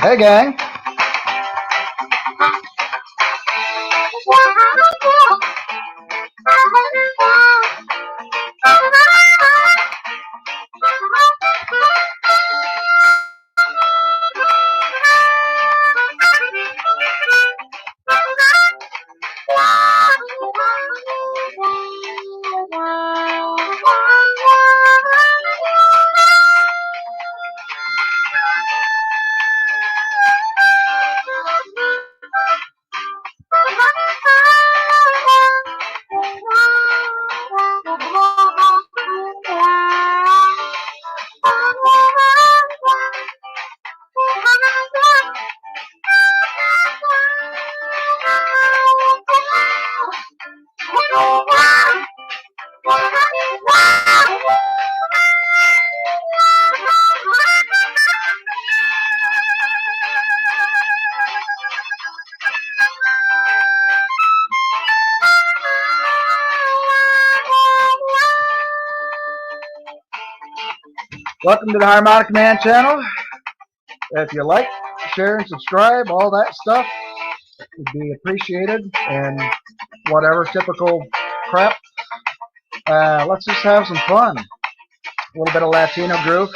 Hey, gang. Welcome to the Harmonica Man channel. If you like, share, and subscribe, all that stuff would be appreciated. And whatever typical crap, let's just have some fun. A little bit of Latino groove.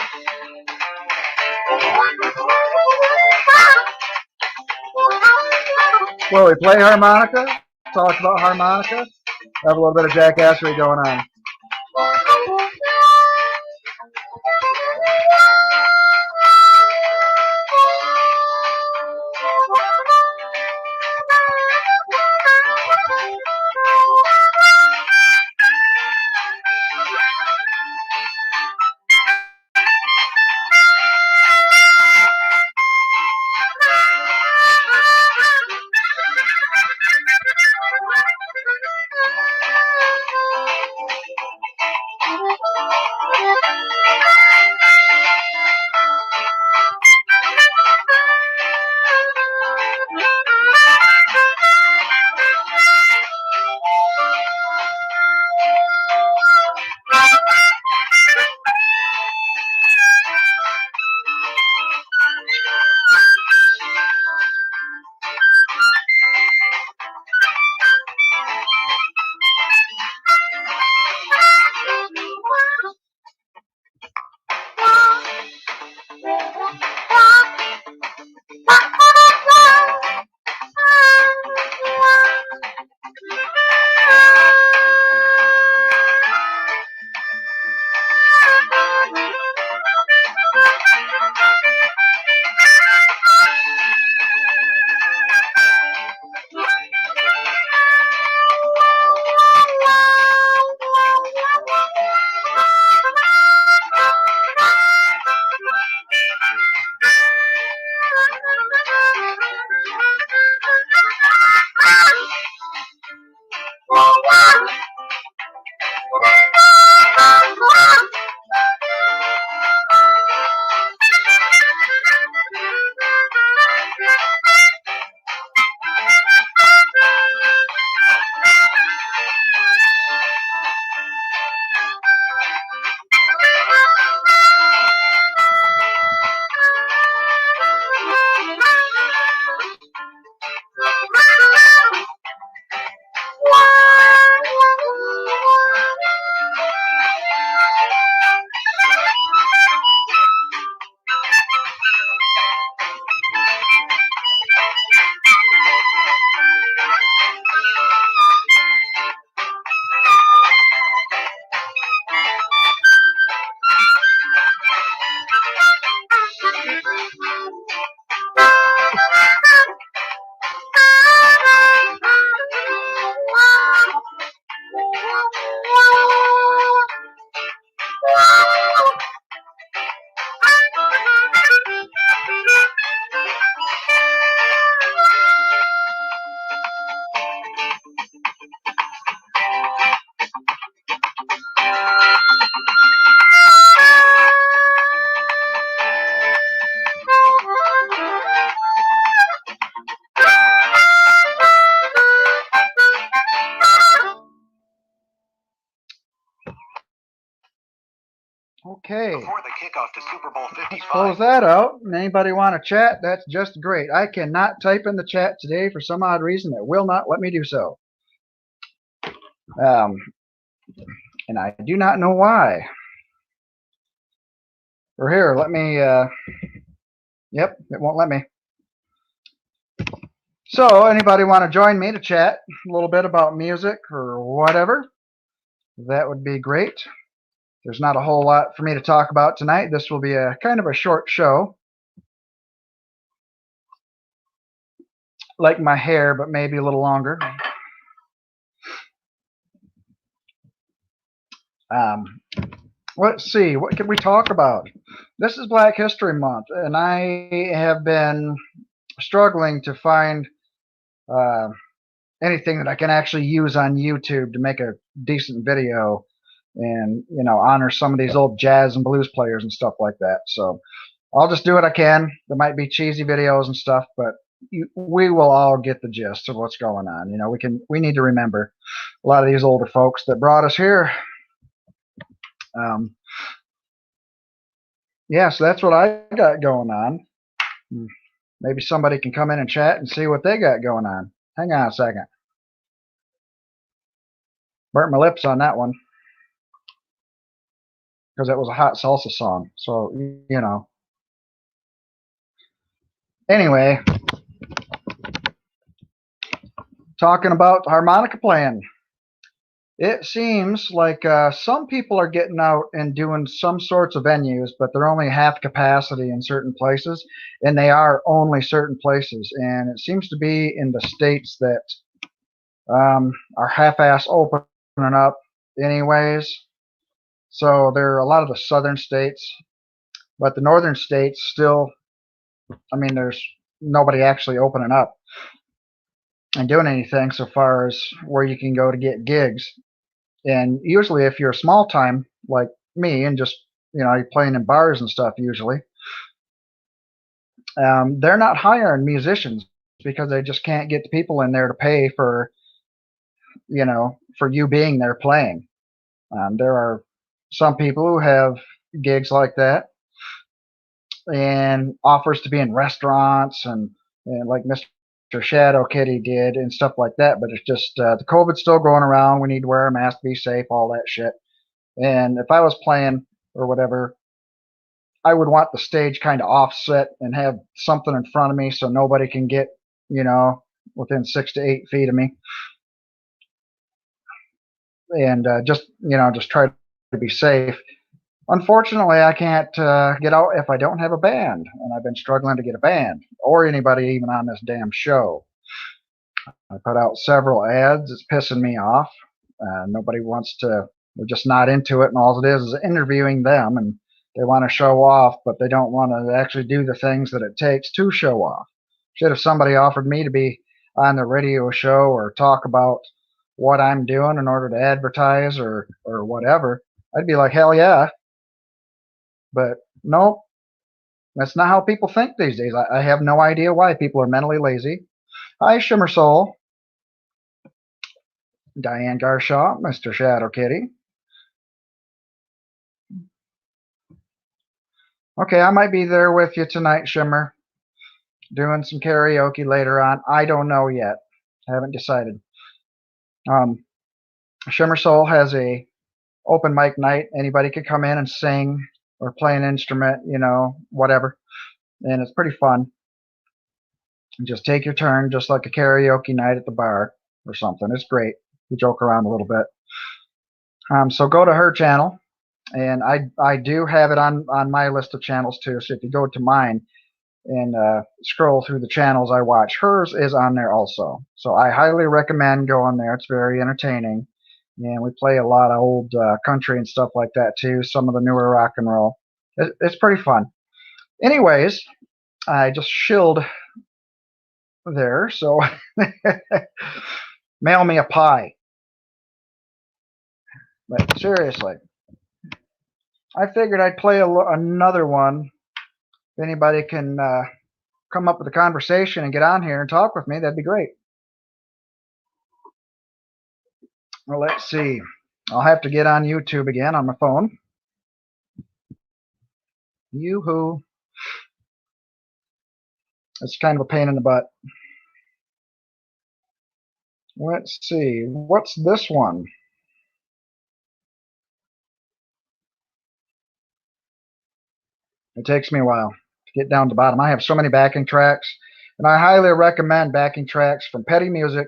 Well, we play harmonica, talk about harmonica, have a little bit of jackassery going on. Okay. Before the kickoff to Super Bowl 55. Let's close that out. Anybody want to chat? That's just great. I cannot type in the chat today for some odd reason. It will not let me do so. And I do not know why. Or here, let me, yep, it won't let me. So, anybody want to join me to chat a little bit about music or whatever? That would be great. There's not a whole lot for me to talk about tonight. This will be a kind of a short show. Like my hair, but maybe a little longer. Let's see, what can we talk about? This is Black History Month, and I have been struggling to find anything that I can actually use on YouTube to make a decent video and, you know, honor some of these old jazz and blues players and stuff like that. So I'll just do what I can. There might be cheesy videos and stuff, but we will all get the gist of what's going on. You know, we need to remember a lot of these older folks that brought us here. Yeah, so that's what I got going on. Maybe somebody can come in and chat and see what they got going on. Hang on a second. Burnt my lips on that one because it was a hot salsa song. So, you know. Anyway, talking about harmonica playing. It seems like some people are getting out and doing some sorts of venues, but they're only half capacity in certain places, and they are only certain places. And it seems to be in the states that are half-ass opening up anyways. So there are a lot of the southern states, but the northern states still, I mean, there's nobody actually opening up and doing anything so far as where you can go to get gigs. And usually if you're small time like me and just, you know, you're playing in bars and stuff usually, they're not hiring musicians because they just can't get the people in there to pay for, you know, for you being there playing. There are some people who have gigs like that and offers to be in restaurants and like Mr. Shadow Kitty did and stuff like that. But it's just the COVID's still going around. We need to wear a mask, be safe, all that shit. And if I was playing or whatever, I would want the stage kind of offset and have something in front of me so nobody can get, you know, within 6 to 8 feet of me. And just, you know, just try to be safe. Unfortunately, I can't get out if I don't have a band, and I've been struggling to get a band or anybody even on this damn show. I put out several ads. It's pissing me off. Nobody wants to. They're just not into it, and all it is interviewing them, and they want to show off, but they don't want to actually do the things that it takes to show off. Shit, if somebody offered me to be on the radio show or talk about what I'm doing in order to advertise or whatever, I'd be like, hell yeah. But no, that's not how people think these days. I have no idea why people are mentally lazy. Hi, Shimmer Soul. Diane Garshaw, Mr. Shadow Kitty. Okay, I might be there with you tonight, Shimmer. Doing some karaoke later on. I don't know yet. Haven't decided. Shimmer Soul has a open mic night. Anybody could come in and sing or play an instrument, you know, whatever. And it's pretty fun. And just take your turn, just like a karaoke night at the bar or something. It's great. We joke around a little bit. So go to her channel, and I do have it on my list of channels too. So if you go to mine and scroll through the channels I watch, hers is on there also. So I highly recommend going there. It's very entertaining, and we play a lot of old country and stuff like that too. Some of the newer rock and roll. It's pretty fun. Anyways, I just shilled there, so mail me a pie. But seriously, I figured I'd play another one. If anybody can come up with a conversation and get on here and talk with me, that'd be great. Well, let's see. I'll have to get on YouTube again on my phone. Yoo-hoo. It's kind of a pain in the butt. Let's see. What's this one? It takes me a while to get down to the bottom. I have so many backing tracks, and I highly recommend backing tracks from Petty Music,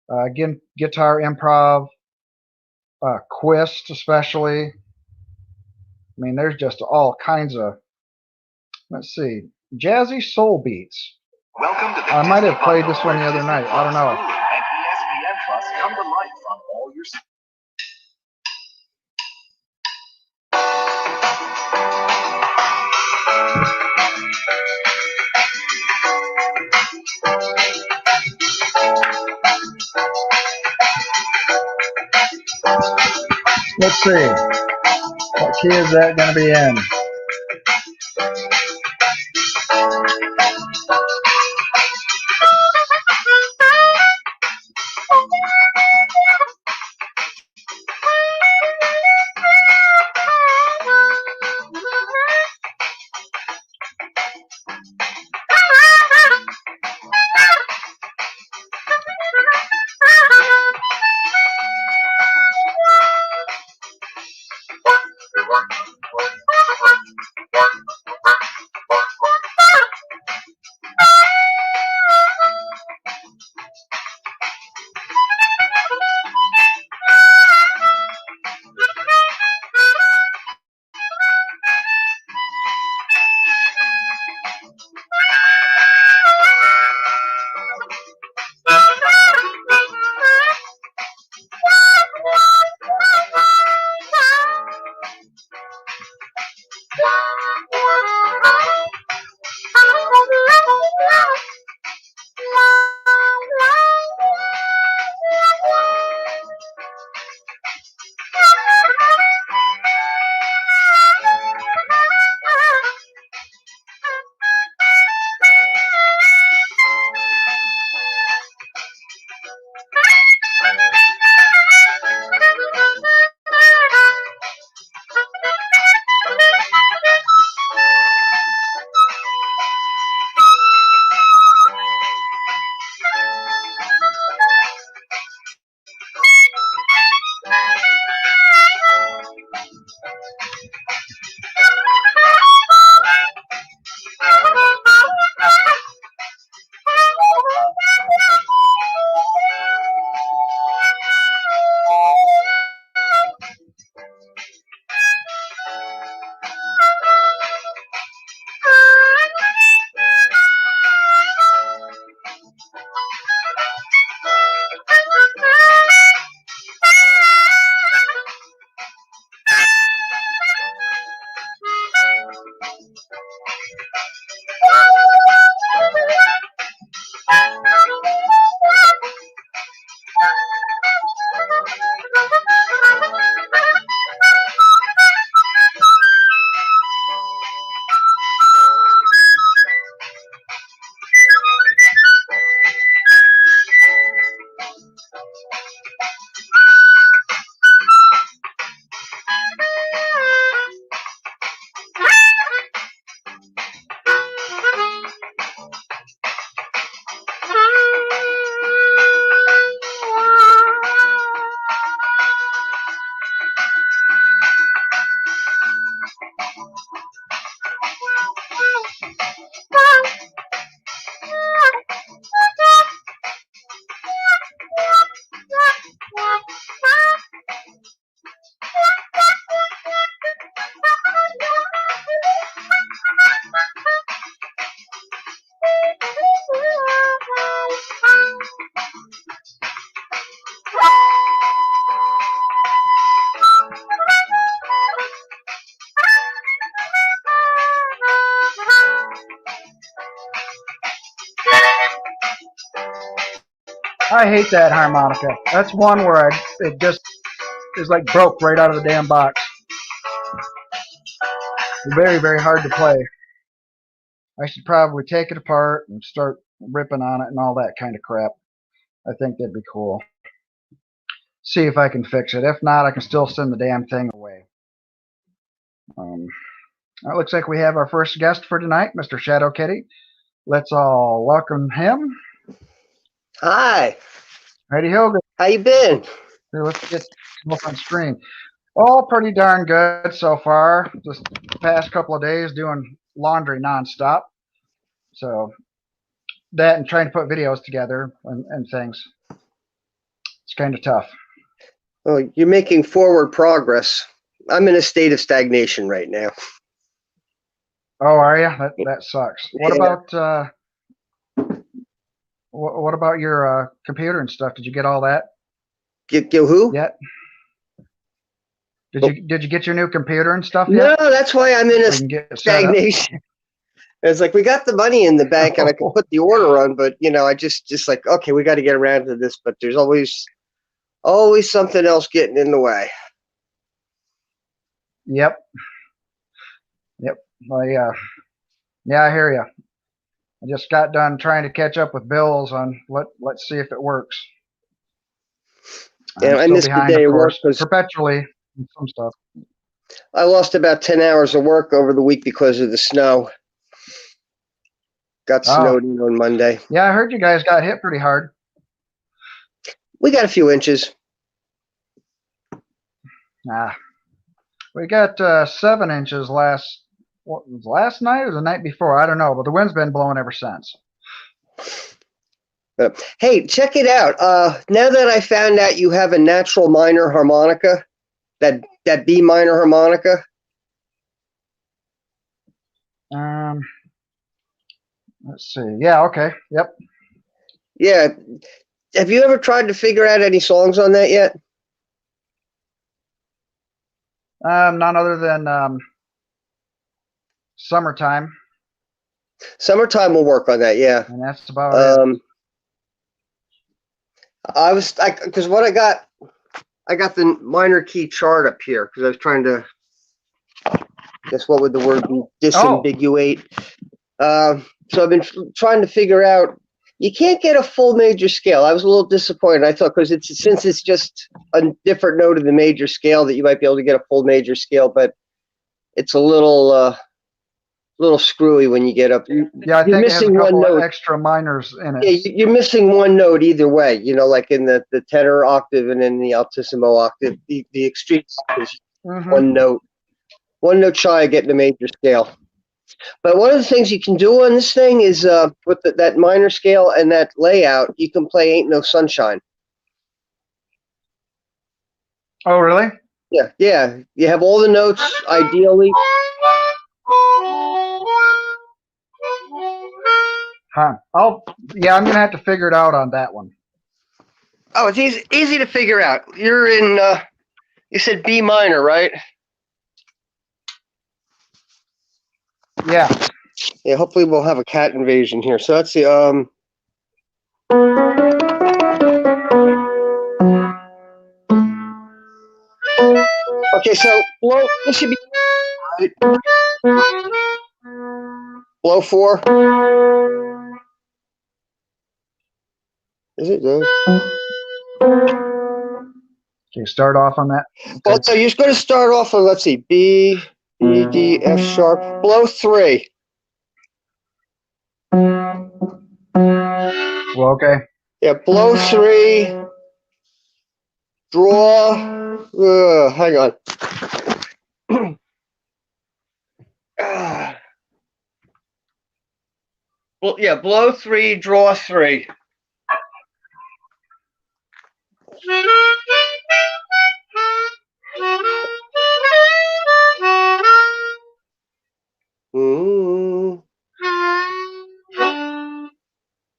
again, Guitar Improv, Quist especially. I mean, there's just all kinds of, let's see, jazzy soul beats. Welcome to the I might Disney have played Bundle, this one the where other Disney night. I Plus, don't know. Hulu, and ESPN Plus come to life on all your. Let's see. What key is that going to be in? I hate that harmonica. That's one where it just is like broke right out of the damn box. Very, very hard to play. I should probably take it apart and start ripping on it and all that kind of crap. I think that'd be cool. See if I can fix it. If not, I can still send the damn thing away. It looks like we have our first guest for tonight, Mr. Shadow Kitty. Let's all welcome him. Hi. Righty ho. How you been? Let's get him up on screen. All pretty darn good so far. Just the past couple of days doing laundry nonstop. So that and trying to put videos together and things. It's kind of tough. Oh, you're making forward progress. I'm in a state of stagnation right now. Oh, are you? That sucks. What Yeah. about your computer and stuff? Did you get all that Get who? yet? Did you get your new computer and stuff No, yet? that's why I'm in a So you can get it set up? stagnation. It's like we got the money in the bank and I can put the order on, but I just like, okay, we got to get around to this, but there's always something else getting in the way. Yep. Well, yeah, I hear you. I just got done trying to catch up with bills on let's see if it works. And I still missed behind, the day of of work course, because perpetually in some stuff. I lost about 10 hours of work over the week because of the snow. Got snowed in on Monday. Yeah, I heard you guys got hit pretty hard. We got a few inches. We got 7 inches last night or the night before? I don't know, but the wind's been blowing ever since. Hey, check it out. Now that I found out you have a natural minor harmonica, that B minor harmonica. Let's see. Yeah, okay. Yep. Yeah. Have you ever tried to figure out any songs on that yet? None other than Summertime. Summertime will work on that, yeah. And that's about it. Because what I got the minor key chart up here because I was trying to guess what would the word be, disambiguate. So I've been trying to figure out. You can't get a full major scale. I was a little disappointed. I thought since it's just a different note of the major scale that you might be able to get a full major scale, but it's a little screwy when you get up. Yeah, I think it has a couple of extra minors in it. Yeah, you're missing one note either way. Like in the tenor octave and in the altissimo octave, the extreme is one note shy of getting a major scale. But one of the things you can do on this thing is with that minor scale and that layout, you can play Ain't No Sunshine. Oh, really? Yeah. You have all the notes, ideally. Huh. I'm going to have to figure it out on that one. Oh, it's easy to figure out. You're in, you said B minor, right? Yeah. Yeah, hopefully we'll have a cat invasion here. So let's see. Okay, so this should be blow 4. Is it good? Okay, start off on that. Okay. Well, so you're going to start off on, let's see, B, D, F sharp, blow 3. Well, okay. Yeah, blow 3, draw, hang on. Well, yeah, blow 3, draw 3.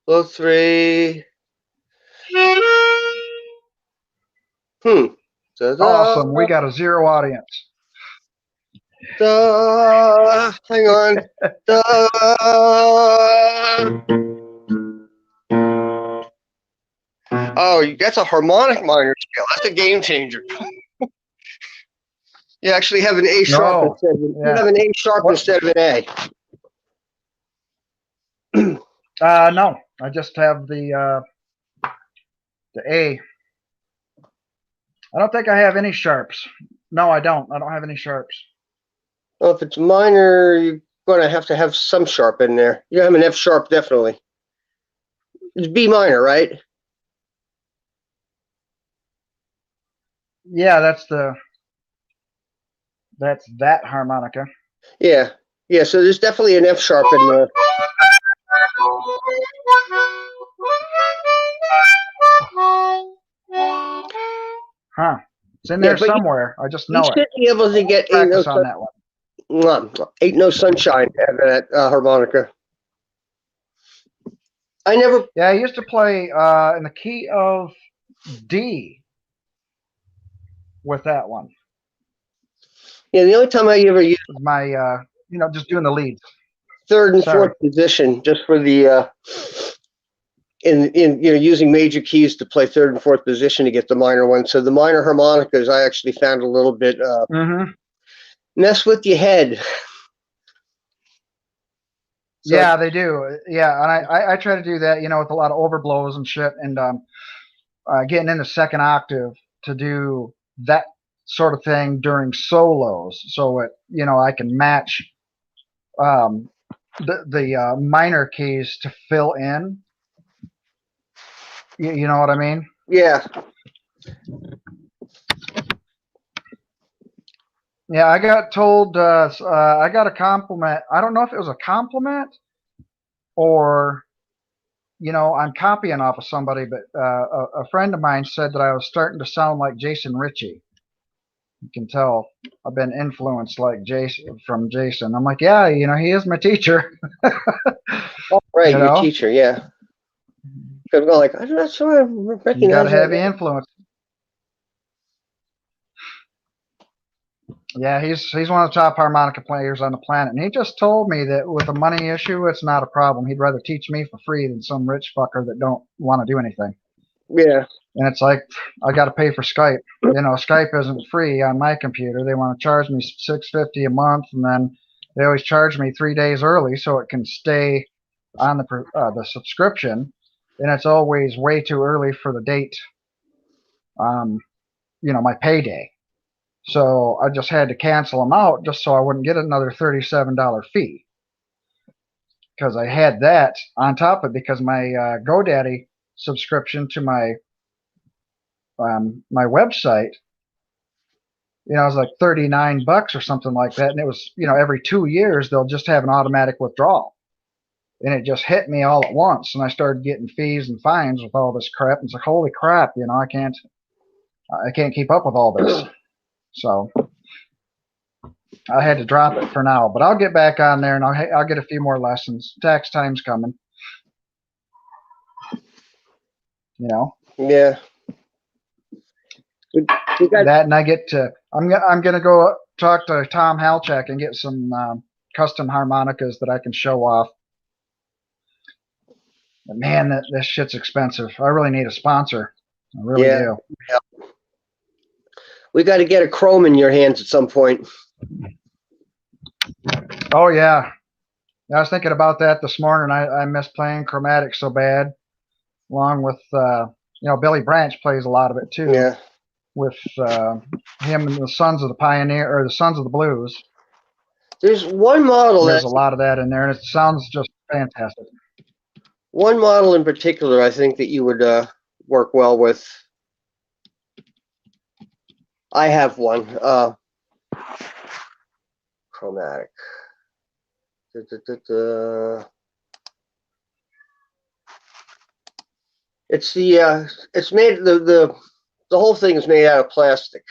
Blow 3. Awesome. We got a 0 audience. Hang on. Oh, that's a harmonic minor scale. That's a game changer. You actually have an A sharp instead of an A. No, I just have the A. I don't think I have any sharps. No, I don't. I don't have any sharps. Well, if it's minor, you're going to have some sharp in there. You have an F sharp, definitely. It's B minor, right? Yeah, that's that harmonica. Yeah. Yeah, so there's definitely an F sharp in there. Huh. It's in Yeah, there but somewhere. I just you know it. should be able to get Practice on that one. Ain't no sunshine out of that harmonica. I never. Yeah, I used to play in the key of D with that one. Yeah, the only time I ever used My just doing the leads. third and Sorry. fourth position just for the in using major keys to play third and fourth position to get the minor one. So the minor harmonicas I actually found a little bit mess with your head. So, yeah, they do. Yeah, and I try to do that, with a lot of overblows and shit, and getting in the second octave to do that sort of thing during solos, so I can match the minor keys to fill in. You know what I mean? Yeah. Yeah, I got told I got a compliment. I don't know if it was a compliment or I'm copying off of somebody, but a friend of mine said that I was starting to sound like Jason Ritchie. You can tell I've been influenced like from Jason. I'm like, yeah, he is my teacher. Oh, right, your teacher, yeah. I'm like, I'm not sure I recognize. You got a heavy influence. Yeah, he's one of the top harmonica players on the planet, and he just told me that with a money issue, it's not a problem. He'd rather teach me for free than some rich fucker that don't want to do anything. Yeah. And it's like, I got to pay for Skype. Skype isn't free on my computer. They want to charge me $6.50 a month, and then they always charge me 3 days early so it can stay on the subscription, and it's always way too early for the date. My payday. So I just had to cancel them out just so I wouldn't get another $37 fee, because I had that on top of it, because my GoDaddy subscription to my website, it was like $39 or something like that, and it was every 2 years they'll just have an automatic withdrawal, and it just hit me all at once, and I started getting fees and fines with all this crap, and it's like, holy crap, I can't keep up with all this. So I had to drop it for now, but I'll get back on there and I'll get a few more lessons. Tax time's coming. Yeah. We got that, and I get to. I'm gonna go talk to Tom Halchak and get some custom harmonicas that I can show off. But man, this shit's expensive. I really need a sponsor. I really do. Yeah. We got to get a chrome in your hands at some point. Oh yeah, I was thinking about that this morning. I miss playing chromatic so bad, along with Billy Branch plays a lot of it too. Yeah. With him and the Sons of the Pioneer, or the Sons of the Blues. There's one model. There's a lot of that in there, and it sounds just fantastic. One model in particular, I think that you would work well with. I have one. Chromatic. It's it's made the whole thing is made out of plastic.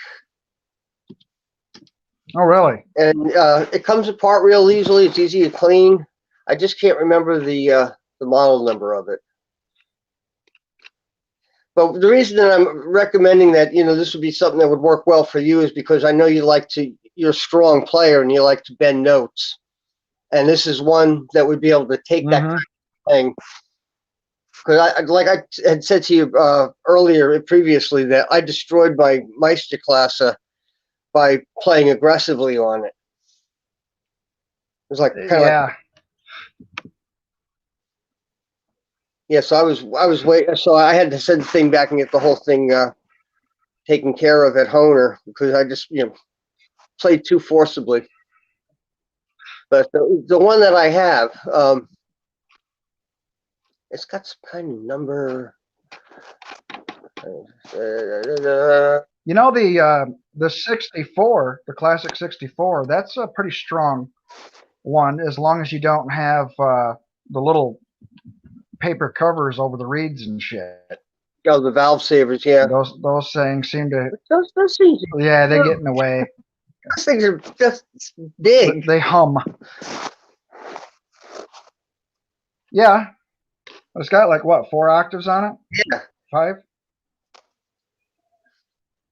Oh, really? And it comes apart real easily. It's easy to clean. I just can't remember the model number of it. But the reason that I'm recommending that, this would be something that would work well for you is because I know you're a strong player and you like to bend notes. And this is one that would be able to take that kind of thing. Because like I had said to you earlier, previously, that I destroyed my Meisterklasse by playing aggressively on it. It was like kind of like, yeah. So I was waiting. So I had to send the thing back and get the whole thing taken care of at Honer, because I just played too forcibly. But the one that I have, it's got some kind of number. You know, the 64, the classic 64, that's a pretty strong one, as long as you don't have the little paper covers over the reeds and shit. Oh, the valve savers, yeah. Those things seem to, Those things, yeah, they get in the way. those things are just big. They hum. Yeah, it's got like what, 4 octaves on it? Yeah. 5.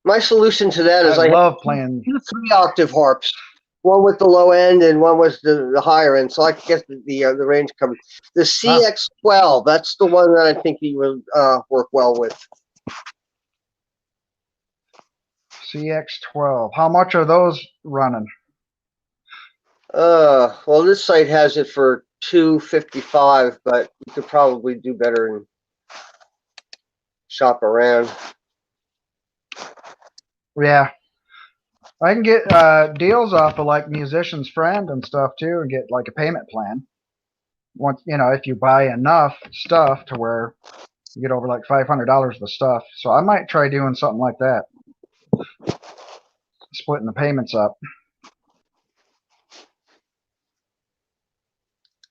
My solution to that is I I love playing 2 3-octave harps, one with the low end and one with the higher end, so I can get the range covered. The CX12, that's the one that I think you would work well with. CX12. How much are those running? Well, this site has it for $255, but you could probably do better and shop around. Yeah, I can get deals off of like Musician's Friend and stuff too, and get like a payment plan. Once, you know, if you buy enough stuff to where you get over like $500 of stuff. So I might try doing something like that, splitting the payments up.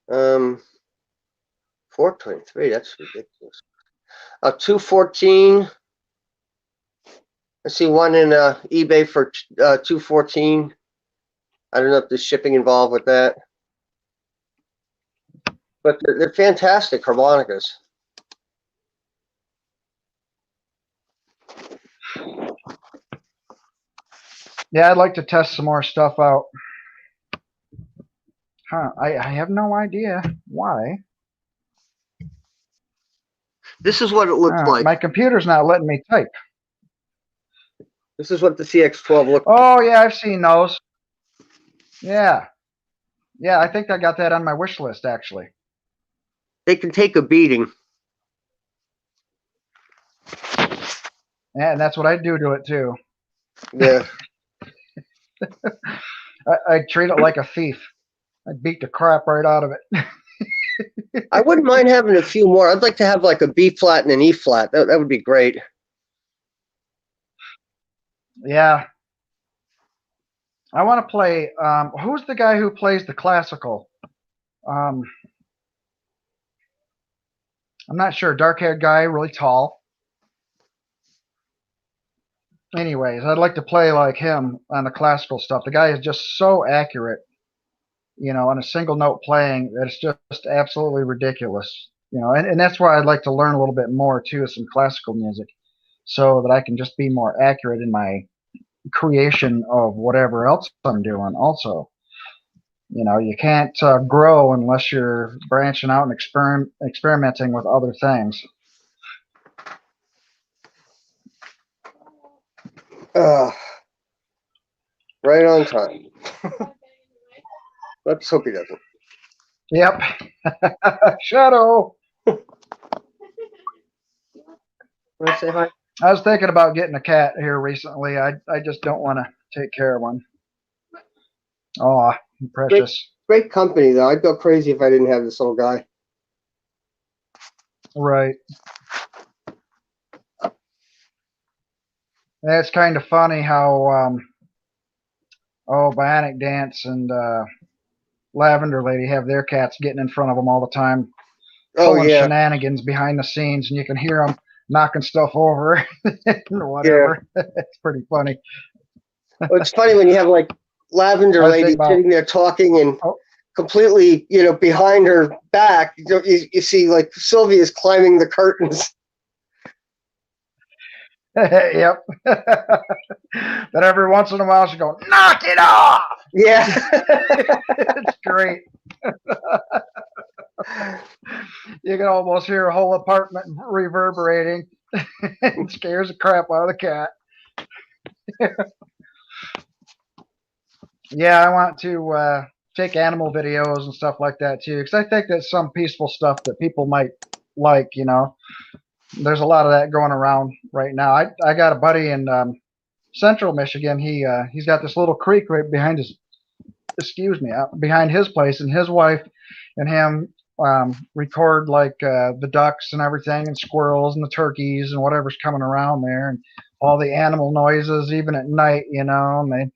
423, that's ridiculous. 214. I see one in eBay for 214. I don't know if there's shipping involved with that, but they're fantastic harmonicas. Yeah, I'd like to test some more stuff out. Huh, I have no idea why. This is what it looks like. My computer's not letting me type. This is what the CX12 looks like. Oh, yeah, I've seen those. Yeah. Yeah, I think I got that on my wish list, actually. They can take a beating. Yeah, and that's what I do to it, too. Yeah. I treat it like a thief. I beat the crap right out of it. I wouldn't mind having a few more. I'd like to have like a B flat and an E flat. That would be great. Yeah. I want to play, who's the guy who plays the classical? I'm not sure. Dark-haired guy, really tall. Anyways, I'd like to play like him on the classical stuff. The guy is just so accurate, you know, on a single note playing that it's just absolutely ridiculous. You know, and that's why I'd like to learn a little bit more too, some classical music, so that I can just be more accurate in my creation of whatever else I'm doing also. You know, you can't grow unless you're branching out and experimenting with other things. Right on time. Let's hope he doesn't. Yep. Shadow. Want to say hi? I was thinking about getting a cat here recently. I just don't want to take care of one. Oh, precious. Great company, though. I'd go crazy if I didn't have this little guy. Right. It's kind of funny how Bionic Dance and Lavender Lady have their cats getting in front of them all the time, pulling shenanigans behind the scenes, and you can hear them knocking stuff over or whatever. Yeah. It's pretty funny. Well, it's funny when you have like Lavender Lady sitting there talking and completely, you know, behind her back, you see like Sylvia's climbing the curtains. Yep. But every once in a while she goes, knock it off. Yeah. It's great. You can almost hear a whole apartment reverberating. It scares the crap out of the cat. Yeah, I want to take animal videos and stuff like that too, because I think that's some peaceful stuff that people might like, you know. There's a lot of that going around right now. I got a buddy in Central Michigan. He's got this little creek right behind excuse me, behind his place, and his wife and him record like the ducks and everything, and squirrels and the turkeys and whatever's coming around there, and all the animal noises, even at night, you know. And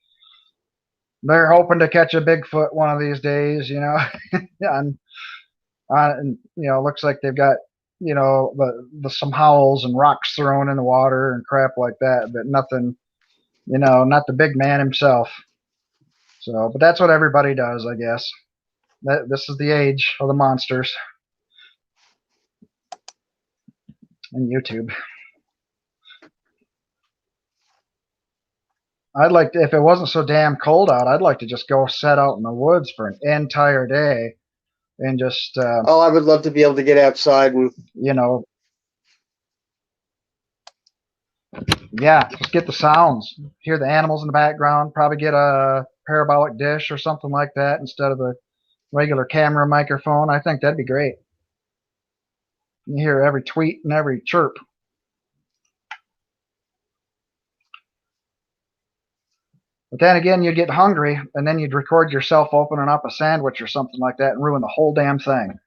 they're hoping to catch a Bigfoot one of these days, you know. And you know, looks like they've got, you know, the some howls and rocks thrown in the water and crap like that, but nothing, you know, not the big man himself. So, but that's what everybody does, I guess. This is the age of the monsters and YouTube. I'd like to, if it wasn't so damn cold out, I'd like to just go set out in the woods for an entire day and just, Oh, I would love to be able to get outside and, you know, yeah, just get the sounds, hear the animals in the background, probably get a parabolic dish or something like that instead of a regular camera microphone. I think that'd be great. You hear every tweet and every chirp. But then again, you'd get hungry, and then you'd record yourself opening up a sandwich or something like that and ruin the whole damn thing.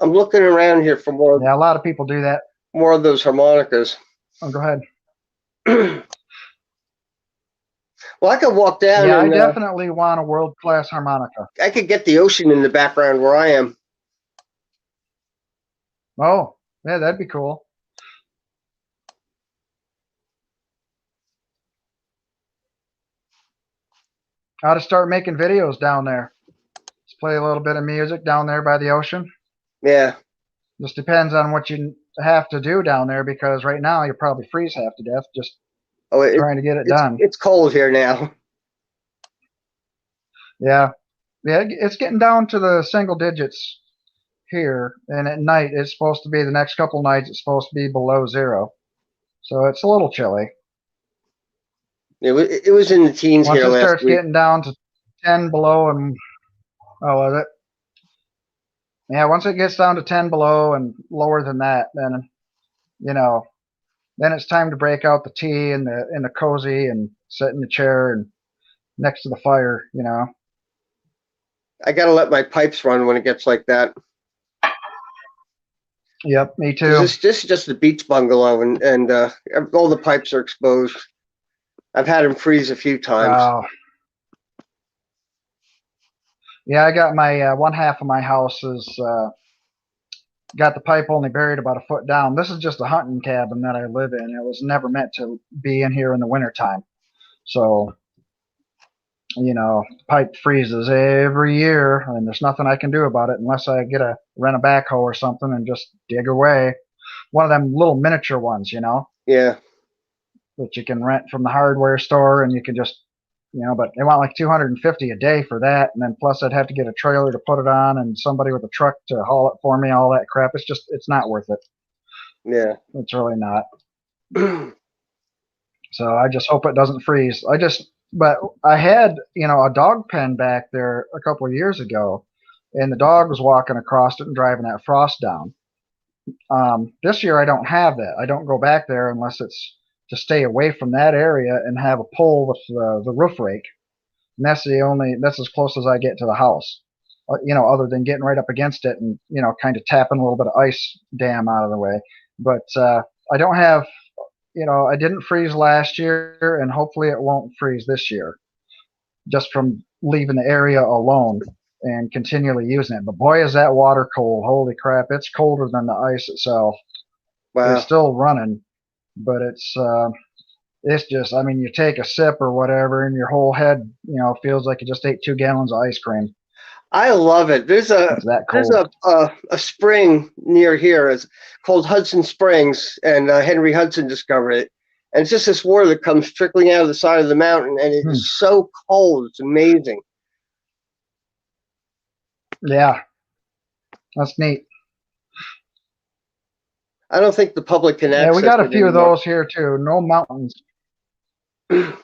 I'm looking around here for more. Yeah, a lot of people do that. More of those harmonicas. Oh, go ahead. Well, I could walk down. Yeah, and, I definitely want a world-class harmonica. I could get the ocean in the background where I am. Oh, yeah, that'd be cool. I ought to start making videos down there. Just play a little bit of music down there by the ocean. Yeah. Just depends on what you have to do down there, because right now you probably freeze half to death just trying to get it done. It's cold here now. Yeah. Yeah, it's getting down to the single digits here, and at night it's supposed to be, the next couple nights it's supposed to be below 0. So it's a little chilly. It was in the teens Once here it last starts week. getting down to 10 below and, oh, was it? Yeah, once it gets down to 10 below and lower than that, then, you know, then it's time to break out the tea and the cozy and sit in the chair and next to the fire, you know. I got to let my pipes run when it gets like that. Yep, me too. This is just the beach bungalow, and all the pipes are exposed. I've had them freeze a few times. Oh. Yeah, I got my one half of my house is got the pipe only buried about a foot down. This is just a hunting cabin that I live in. It was never meant to be in here in the wintertime. So, you know, pipe freezes every year, and there's nothing I can do about it unless I rent a backhoe or something and just dig away. One of them little miniature ones, you know. Yeah. That you can rent from the hardware store, and you can just, you know, but they want like $250 a day for that, and then plus I'd have to get a trailer to put it on and somebody with a truck to haul it for me, all that crap. It's not worth it. Yeah. It's really not. So I just hope it doesn't freeze. But I had, you know, a dog pen back there a couple of years ago, and the dog was walking across it and driving that frost down. This year I don't have that. I don't go back there unless it's to stay away from that area and have a pull with the roof rake. And that's as close as I get to the house, you know, other than getting right up against it and, you know, kind of tapping a little bit of ice dam out of the way. But I don't have, you know, I didn't freeze last year, and hopefully it won't freeze this year just from leaving the area alone and continually using it. But boy, is that water cold. Holy crap. It's colder than the ice itself. Wow. It's still running, but it's just, I mean, you take a sip or whatever and your whole head, you know, feels like you just ate 2 gallons of ice cream. I love it. There's a spring near here. It's called Hudson Springs, and Henry Hudson discovered it. And it's just this water that comes trickling out of the side of the mountain, and it is so cold. It's amazing. Yeah, that's neat. I don't think the public can access it. Yeah, we got a few anymore. of those here too. No mountains. I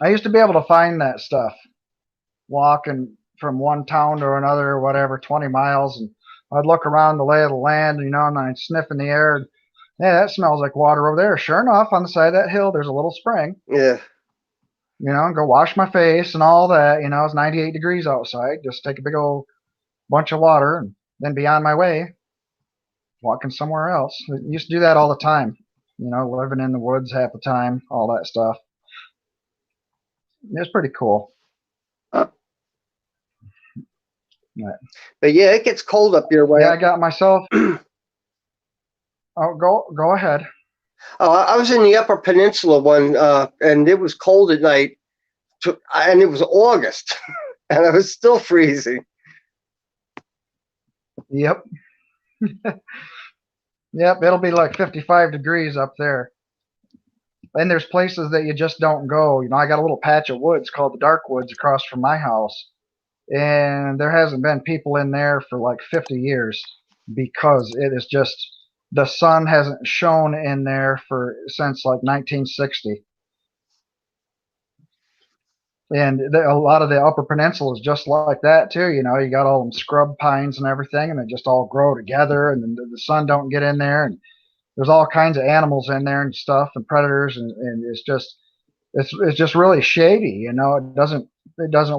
used to be able to find that stuff walking from one town to another or whatever, 20 miles, and I'd look around the lay of the land, and I'd sniff in the air. And, hey, that smells like water over there. Sure enough, on the side of that hill, there's a little spring. Yeah. Go wash my face and all that. It's 98 degrees outside. Just take a big old bunch of water and then be on my way, walking somewhere else. I used to do that all the time. Living in the woods half the time, all that stuff. It's pretty cool. But yeah, it gets cold up your way. Yeah, I got myself. Oh, go ahead. Oh, I was in the Upper Peninsula one, and it was cold at night, and it was August, and I was still freezing. Yep. Yep, it'll be like 55 degrees up there. And there's places that you just don't go. I got a little patch of woods called the Dark Woods across from my house. And there hasn't been people in there for like 50 years because it is just, the sun hasn't shone in there since like 1960. And a lot of the Upper Peninsula is just like that too. You got all them scrub pines and everything, and they just all grow together, and then the sun don't get in there, and there's all kinds of animals in there and stuff, and predators, and it's just really shady. It doesn't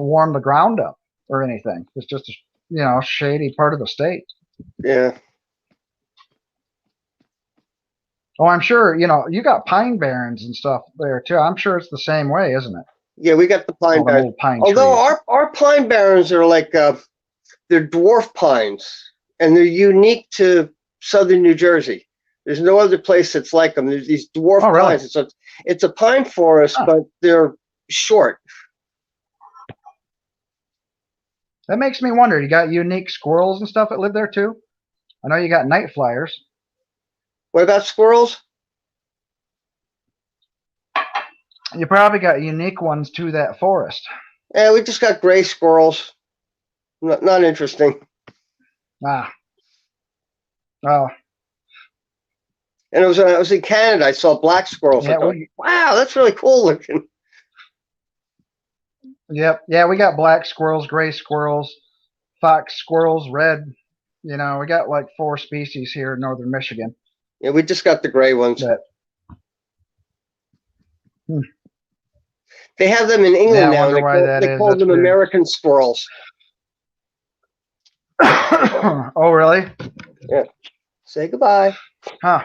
warm the ground up or anything. It's just a shady part of the state. Yeah. Oh, I'm sure you got pine barrens and stuff there too. I'm sure it's the same way, isn't it? Yeah, we got the pine barrens. Although our pine barrens are like they're dwarf pines, and they're unique to southern New Jersey. There's no other place that's like them. There's these dwarf pines. So it's a pine forest, but they're short. That makes me wonder. You got unique squirrels and stuff that live there too? I know you got night flyers. What about squirrels? You probably got unique ones to that forest. Yeah, we just got gray squirrels. Not interesting. Ah. Oh. And I was in Canada. I saw black squirrels. Yeah, wow, that's really cool looking. Yep. Yeah, we got black squirrels, gray squirrels, fox squirrels, red. We got like 4 species here in northern Michigan. Yeah, we just got the gray ones. They have them in England now. They call them American squirrels. Oh, really? Yeah. Say goodbye. Huh.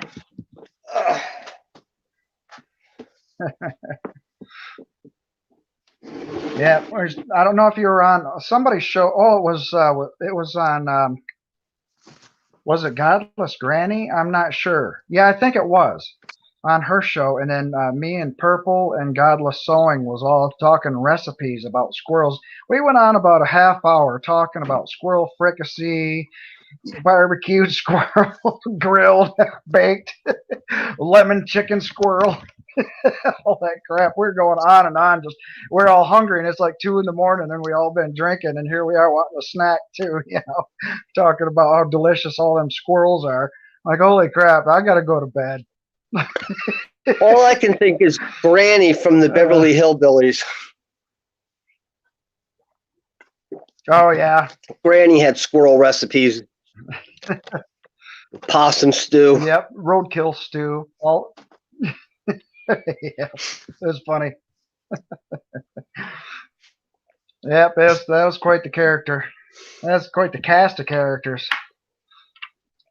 Yeah, I don't know if you were on somebody's show. Oh, it was on. Was it Godless Granny? I'm not sure. Yeah, I think it was on her show. And then me and Purple and Godless Sewing was all talking recipes about squirrels. We went on about a half hour talking about squirrel fricassee, barbecued squirrel, grilled, baked, lemon chicken squirrel, all that crap. We're going on and on. We're all hungry, and it's like 2 a.m, and we all been drinking, and here we are wanting a snack too. Talking about how delicious all them squirrels are. Like, holy crap! I gotta go to bed. All I can think is Granny from the Beverly Hillbillies. Oh yeah, Granny had squirrel recipes. Possum stew. Yep, roadkill stew. All. Yeah, it was funny. Yep, that was quite the character. That's quite the cast of characters.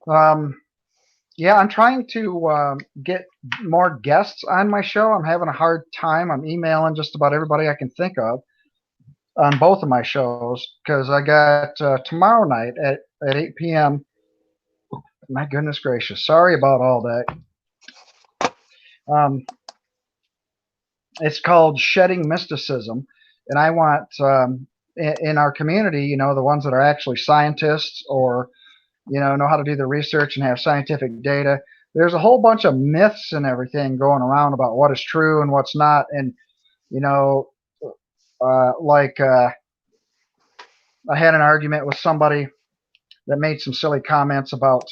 Yeah, I'm trying to get more guests on my show. I'm having a hard time. I'm emailing just about everybody I can think of on both of my shows because I got tomorrow night at 8 p.m. My goodness gracious. Sorry about all that. It's called Shedding Mysticism. And I want, in our community, the ones that are actually scientists or, know how to do the research and have scientific data. There's a whole bunch of myths and everything going around about what is true and what's not. And, I had an argument with somebody that made some silly comments about,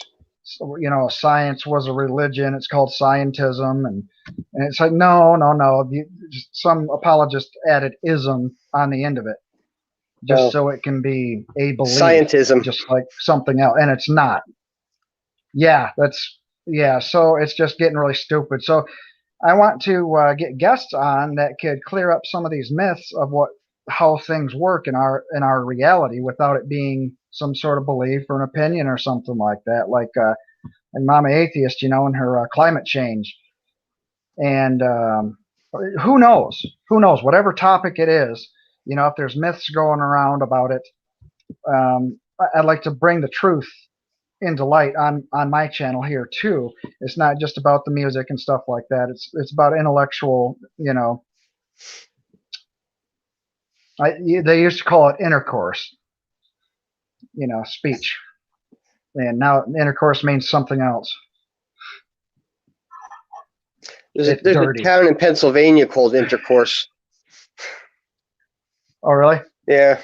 science was a religion. It's called scientism. And it's like, no. Some apologist added ism on the end of it. just so it can be a belief, scientism. just like something else, and it's not. Yeah, so it's just getting really stupid. So I want to get guests on that could clear up some of these myths of how things work in our reality without it being some sort of belief or an opinion or something like that. Like Mama Atheist, and her climate change. And who knows? Who knows? Whatever topic it is, if there's myths going around about it, I'd like to bring the truth into light on my channel here too. It's not just about the music and stuff like that. It's about intellectual, they used to call it intercourse, speech, and now intercourse means something else. There's a town in Pennsylvania called Intercourse. Oh, really? Yeah.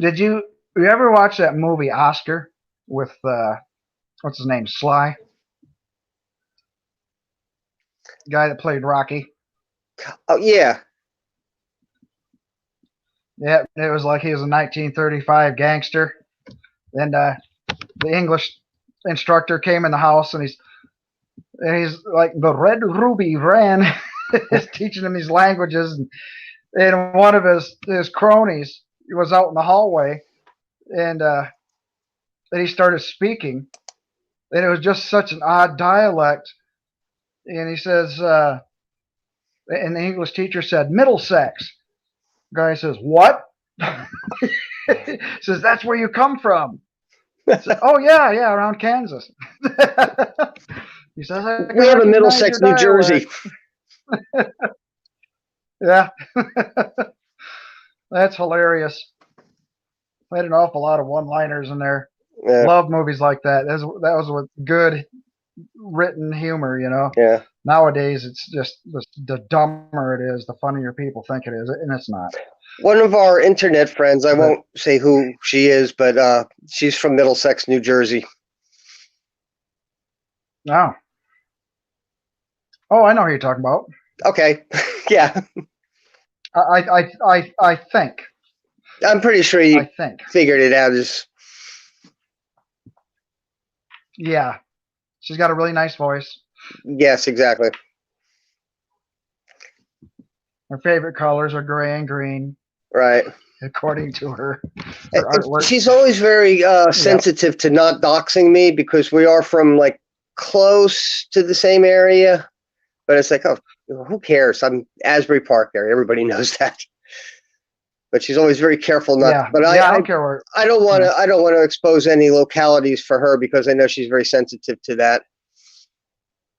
Did you ever watch that movie Oscar with what's his name, Sly? Guy that played Rocky. Oh yeah. Yeah, it was like he was a 1935 gangster, and the English instructor came in the house, and he's like, the Red Ruby ran, is teaching him these languages, and one of his cronies was out in the hallway, and then he started speaking, and it was just such an odd dialect, and he says, and the English teacher said, Middlesex. Guy says, what? Says, that's where you come from. Said, oh yeah, around Kansas. He says, we have a Middlesex, New Jersey. Yeah. That's hilarious. I had an awful lot of one-liners in there. Yeah. Love movies like that. That was with good written humor, Yeah. Nowadays, it's just the dumber it is, the funnier people think it is, and it's not. One of our internet friends, I won't say who she is, but she's from Middlesex, New Jersey. Oh. Oh, I know who you're talking about. Okay. Yeah. I think. I'm pretty sure you figured it out. Yeah. She's got a really nice voice. Yes, exactly. Her favorite colors are gray and green. Right. According to her artwork. She's always very sensitive to not doxing me because we are from like close to the same area. But it's like, oh, who cares? I'm Asbury Park there. Everybody knows that. But she's always very careful not. Yeah. But I don't care where. I don't want to. I don't want to expose any localities for her because I know she's very sensitive to that.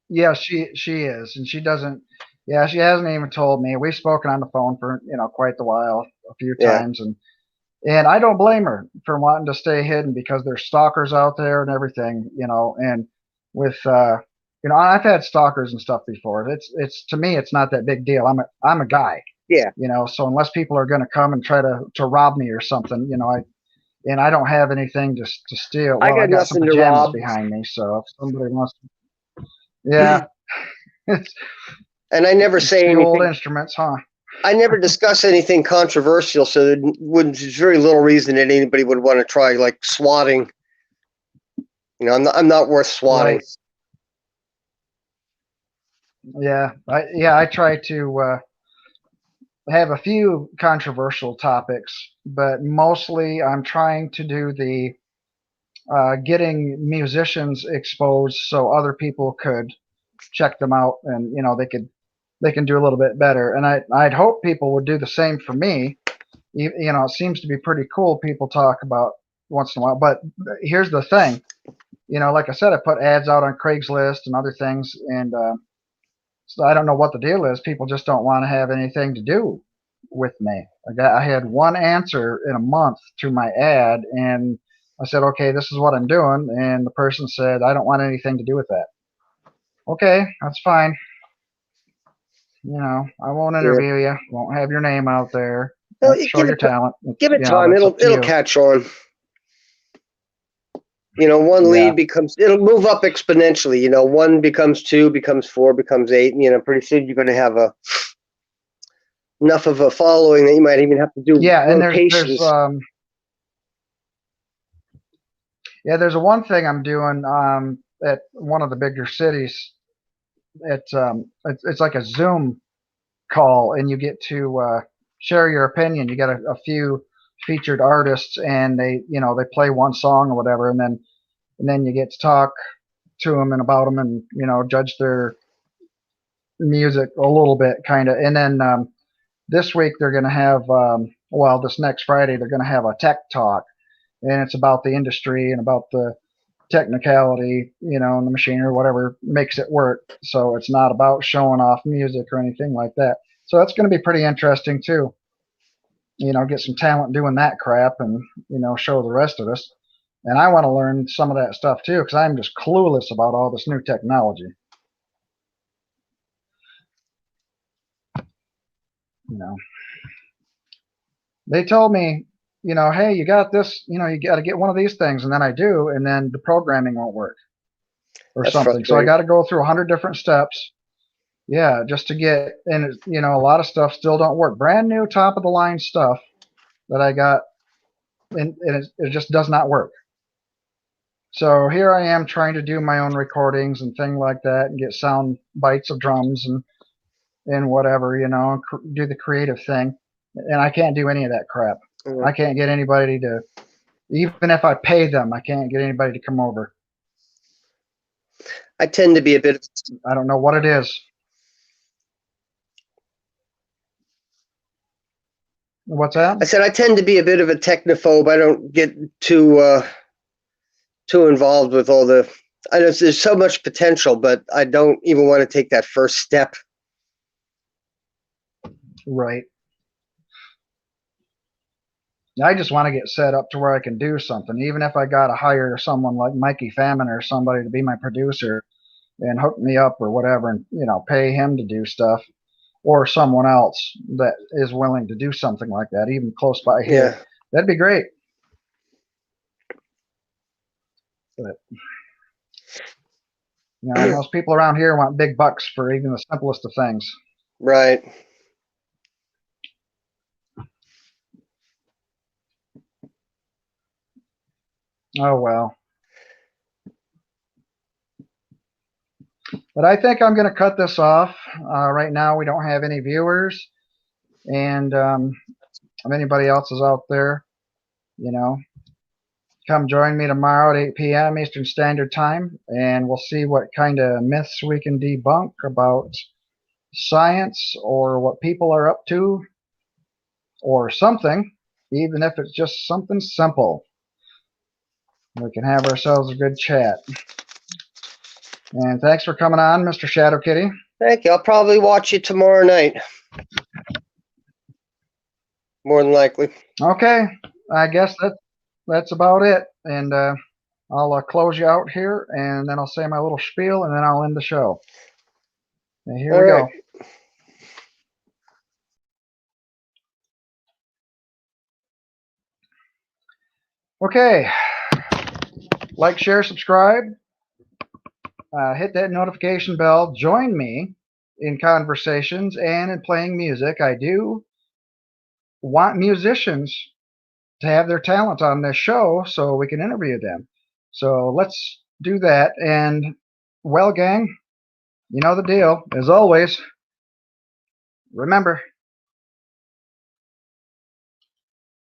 Yeah, she is, and she doesn't. Yeah, she hasn't even told me. We've spoken on the phone for quite a while, a few times, and I don't blame her for wanting to stay hidden because there's stalkers out there and everything, and with I've had stalkers and stuff before. It's to me, it's not that big deal. I'm a guy. Yeah. So unless people are going to come and try to rob me or something, I don't have anything to steal. Well, I got some nothing to pajamas rob behind me, so if somebody wants to, yeah. And I never say anything. Old instruments, huh? I never discuss anything controversial, so there's very little reason that anybody would want to try like swatting. I'm not worth swatting. Right. Yeah, I try to have a few controversial topics, but mostly I'm trying to do the getting musicians exposed so other people could check them out, and they can do a little bit better. And I'd hope people would do the same for me. It seems to be pretty cool. People talk about once in a while, but here's the thing. Like I said, I put ads out on Craigslist and other things, and so I don't know what the deal is. People just don't want to have anything to do with me. I had one answer in a month to my ad, and I said, okay, this is what I'm doing. And the person said, I don't want anything to do with that. Okay, that's fine. I won't interview you. Won't have your name out there. Well, show your talent. Give it time. It'll catch on. One lead it'll move up exponentially. 1 becomes 2, becomes 4, becomes 8. And, pretty soon you're going to have enough of a following that you might even have to do Yeah, and there's rotations. there's a one thing I'm doing at one of the bigger cities. It's like a Zoom call, and you get to share your opinion. You get a few featured artists, and they play one song or whatever, and then you get to talk to them and about them, and judge their music a little bit, kind of. And then this week they're going to have this next Friday they're going to have a tech talk, and it's about the industry and about the technicality, and the machine or whatever makes it work. So it's not about showing off music or anything like that. So that's going to be pretty interesting too. Get some talent doing that crap and, show the rest of us. And I want to learn some of that stuff too, because I'm just clueless about all this new technology. They told me, hey, you got this, you got to get one of these things. And then I do, and then the programming won't work or That's something. So I got to go through 100 different steps. Yeah, just to get, and a lot of stuff still don't work. Brand new, top of the line stuff that I got, and it just does not work. So here I am trying to do my own recordings and things like that, and get sound bites of drums and whatever, do the creative thing. And I can't do any of that crap. I can't get anybody to, even if I pay them, I can't get anybody to come over. I tend to be a bit. I don't know what it is. What's that? I said I tend to be a bit of a technophobe. I don't get too involved with all the. I know there's so much potential, but I don't even want to take that first step. Right. I just want to get set up to where I can do something, even if I got to hire someone like Mikey Famine or somebody to be my producer and hook me up or whatever, and pay him to do stuff, or someone else that is willing to do something like that, even close by here. Yeah. That'd be great. But most people around here want big bucks for even the simplest of things. Right. Oh well. But I think I'm going to cut this off. Right now we don't have any viewers, and if anybody else is out there, come join me tomorrow at 8 p.m. Eastern Standard Time, and we'll see what kind of myths we can debunk about science or what people are up to or something, even if it's just something simple. We can have ourselves a good chat. And thanks for coming on, Mr. Shadow Kitty. Thank you. I'll probably watch you tomorrow night. More than likely. Okay. I guess that's about it. And I'll close you out here, and then I'll say my little spiel, and then I'll end the show. And here we go. Okay. Like, share, subscribe. Hit that notification bell. Join me in conversations and in playing music. I do want musicians to have their talent on this show so we can interview them. So let's do that. And, well, gang, you know the deal. As always, remember,